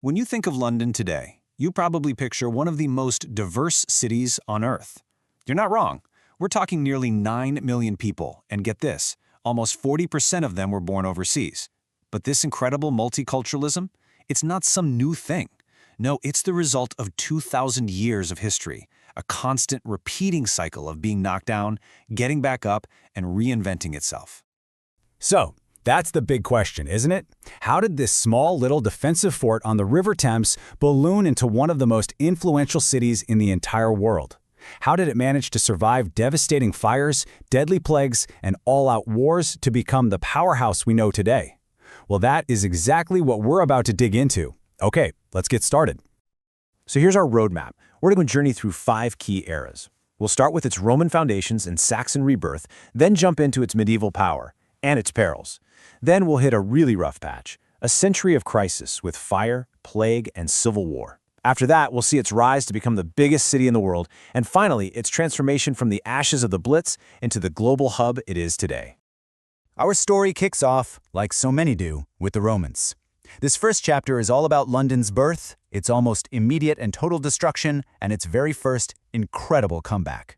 When you think of London today, you probably picture one of the most diverse cities on Earth. You're not wrong. We're talking nearly 9 million people, and get this, almost 40% of them were born overseas. But this incredible multiculturalism, it's not some new thing. No, it's the result of 2,000 years of history, a constant repeating cycle of being knocked down, getting back up, and reinventing itself. So, that's the big question, isn't it? How did this small little defensive fort on the River Thames balloon into one of the most influential cities in the entire world? How did it manage to survive devastating fires, deadly plagues, and all-out wars to become the powerhouse we know today? Well, that is exactly what we're about to dig into. Okay, let's get started. So here's our roadmap. We're going to journey through 5 key eras. We'll start with its Roman foundations and Saxon rebirth, then jump into its medieval power and its perils. Then we'll hit a really rough patch, a century of crisis with fire, plague, and civil war. After that, we'll see its rise to become the biggest city in the world, and finally, its transformation from the ashes of the Blitz into the global hub it is today. Our story kicks off, like so many do, with the Romans. This first chapter is all about London's birth, its almost immediate and total destruction, and its very first incredible comeback.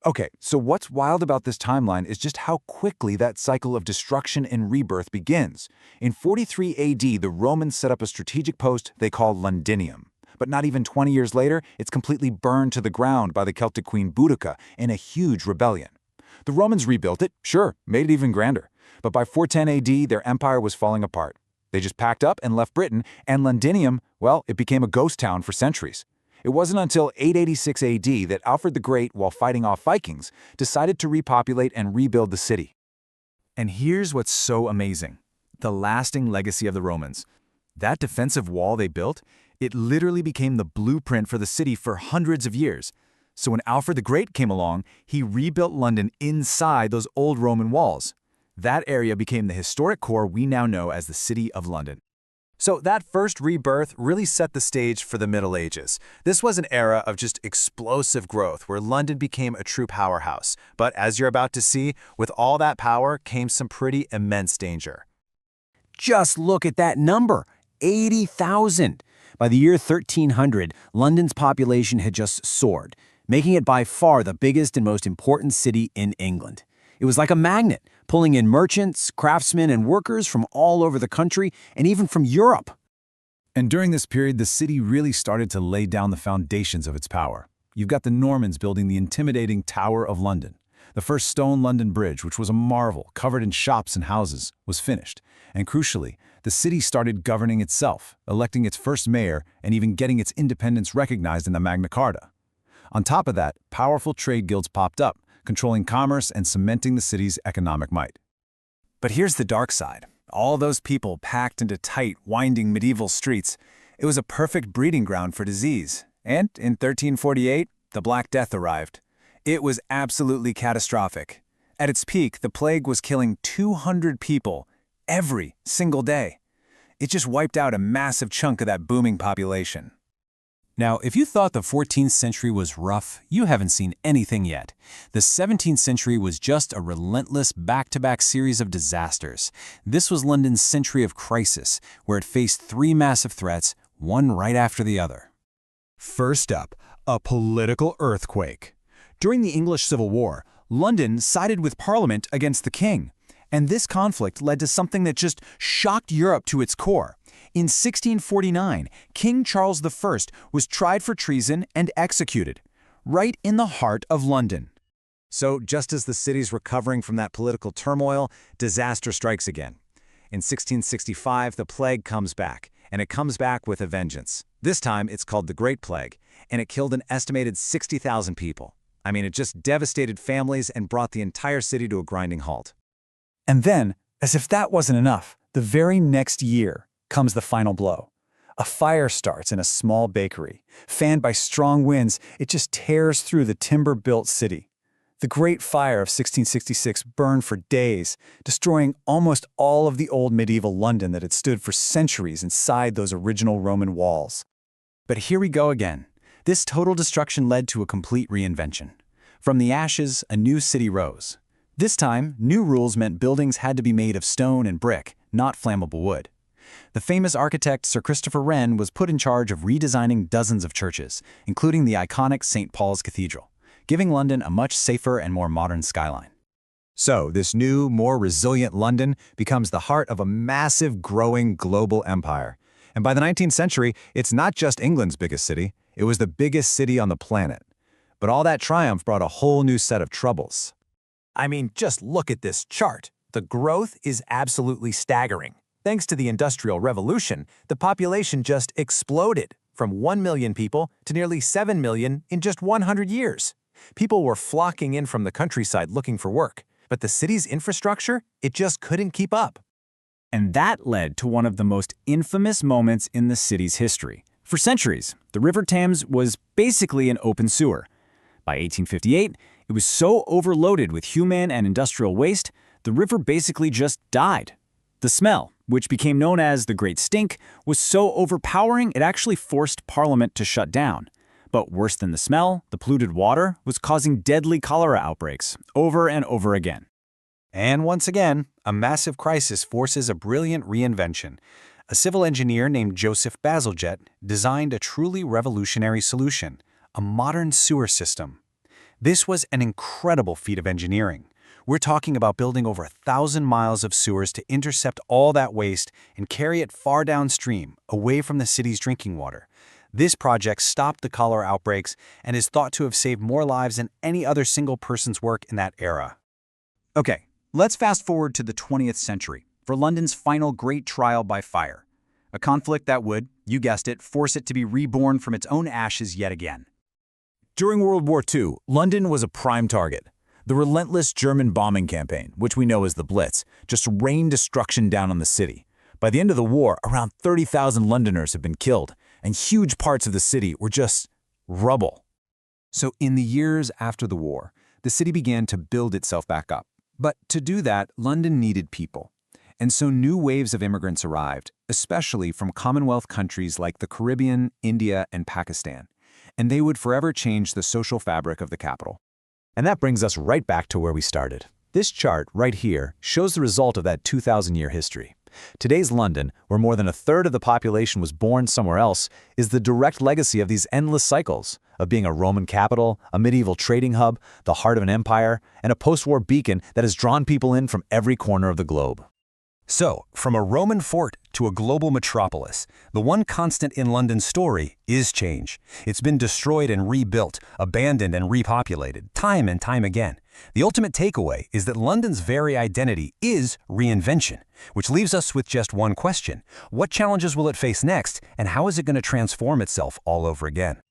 Okay, so what's wild about this timeline is just how quickly that cycle of destruction and rebirth begins. In 43 AD, the Romans set up a strategic post they call Londinium. But not even 20 years later, it's completely burned to the ground by the Celtic queen Boudica in a huge rebellion. The Romans rebuilt it, sure, made it even grander. But by 410 AD, their empire was falling apart. They just packed up and left Britain, and Londinium, well, it became a ghost town for centuries. It wasn't until 886 AD that Alfred the Great, while fighting off Vikings, decided to repopulate and rebuild the city. And here's what's so amazing: the lasting legacy of the Romans. That defensive wall they built, it literally became the blueprint for the city for hundreds of years. So when Alfred the Great came along, he rebuilt London inside those old Roman walls. That area became the historic core we now know as the City of London. So that first rebirth really set the stage for the Middle Ages. This was an era of just explosive growth where London became a true powerhouse. But as you're about to see, with all that power came some pretty immense danger. Just look at that number, 80,000. By the year 1300, London's population had just soared, making it by far the biggest and most important city in England. It was like a magnet, pulling in merchants, craftsmen, and workers from all over the country and even from Europe. And during this period, the city really started to lay down the foundations of its power. You've got the Normans building the intimidating Tower of London. The first stone London Bridge, which was a marvel, covered in shops and houses, was finished. And crucially, the city started governing itself, electing its first mayor, and even getting its independence recognized in the Magna Carta. On top of that, powerful trade guilds popped up, controlling commerce and cementing the city's economic might. But here's the dark side. All those people packed into tight, winding medieval streets, it was a perfect breeding ground for disease. And in 1348, the Black Death arrived. It was absolutely catastrophic. At its peak, the plague was killing 200 people every single day. It just wiped out a massive chunk of that booming population. Now, if you thought the 14th century was rough, you haven't seen anything yet. The 17th century was just a relentless back-to-back series of disasters. This was London's century of crisis, where it faced 3 massive threats, one right after the other. First up, a political earthquake. During the English Civil War, London sided with Parliament against the king. And this conflict led to something that just shocked Europe to its core. In 1649, King Charles I was tried for treason and executed, right in the heart of London. So just as the city's recovering from that political turmoil, disaster strikes again. In 1665, the plague comes back, and it comes back with a vengeance. This time, it's called the Great Plague, and it killed an estimated 60,000 people. I mean, it just devastated families and brought the entire city to a grinding halt. And then, as if that wasn't enough, the very next year comes the final blow. A fire starts in a small bakery. Fanned by strong winds, it just tears through the timber-built city. The Great Fire of 1666 burned for days, destroying almost all of the old medieval London that had stood for centuries inside those original Roman walls. But here we go again. This total destruction led to a complete reinvention. From the ashes, a new city rose. This time, new rules meant buildings had to be made of stone and brick, not flammable wood. The famous architect Sir Christopher Wren was put in charge of redesigning dozens of churches, including the iconic St. Paul's Cathedral, giving London a much safer and more modern skyline. So, this new, more resilient London becomes the heart of a massive, growing global empire. And by the 19th century, it's not just England's biggest city, it was the biggest city on the planet. But all that triumph brought a whole new set of troubles. I mean, just look at this chart. The growth is absolutely staggering. Thanks to the Industrial Revolution, the population just exploded from 1 million people to nearly 7 million in just 100 years. People were flocking in from the countryside looking for work, but the city's infrastructure, it just couldn't keep up. And that led to one of the most infamous moments in the city's history. For centuries, the River Thames was basically an open sewer. By 1858, it was so overloaded with human and industrial waste, the river basically just died. The smell, which became known as the Great Stink, was so overpowering it actually forced Parliament to shut down. But worse than the smell, the polluted water was causing deadly cholera outbreaks over and over again. And once again, a massive crisis forces a brilliant reinvention. A civil engineer named Joseph Bazalgette designed a truly revolutionary solution, a modern sewer system. This was an incredible feat of engineering. We're talking about building over 1,000 miles of sewers to intercept all that waste and carry it far downstream, away from the city's drinking water. This project stopped the cholera outbreaks and is thought to have saved more lives than any other single person's work in that era. Okay, let's fast forward to the 20th century for London's final great trial by fire. A conflict that would, you guessed it, force it to be reborn from its own ashes yet again. During World War II, London was a prime target. The relentless German bombing campaign, which we know as the Blitz, just rained destruction down on the city. By the end of the war, around 30,000 Londoners had been killed, and huge parts of the city were just rubble. So in the years after the war, the city began to build itself back up. But to do that, London needed people. And so new waves of immigrants arrived, especially from Commonwealth countries like the Caribbean, India, and Pakistan. And they would forever change the social fabric of the capital. And that brings us right back to where we started. This chart right here shows the result of that 2,000-year history. Today's London, where more than a third of the population was born somewhere else, is the direct legacy of these endless cycles of being a Roman capital, a medieval trading hub, the heart of an empire, and a post-war beacon that has drawn people in from every corner of the globe. So, from a Roman fort to a global metropolis, the one constant in London's story is change. It's been destroyed and rebuilt, abandoned and repopulated, time and time again. The ultimate takeaway is that London's very identity is reinvention, which leaves us with just one question. What challenges will it face next, and how is it going to transform itself all over again?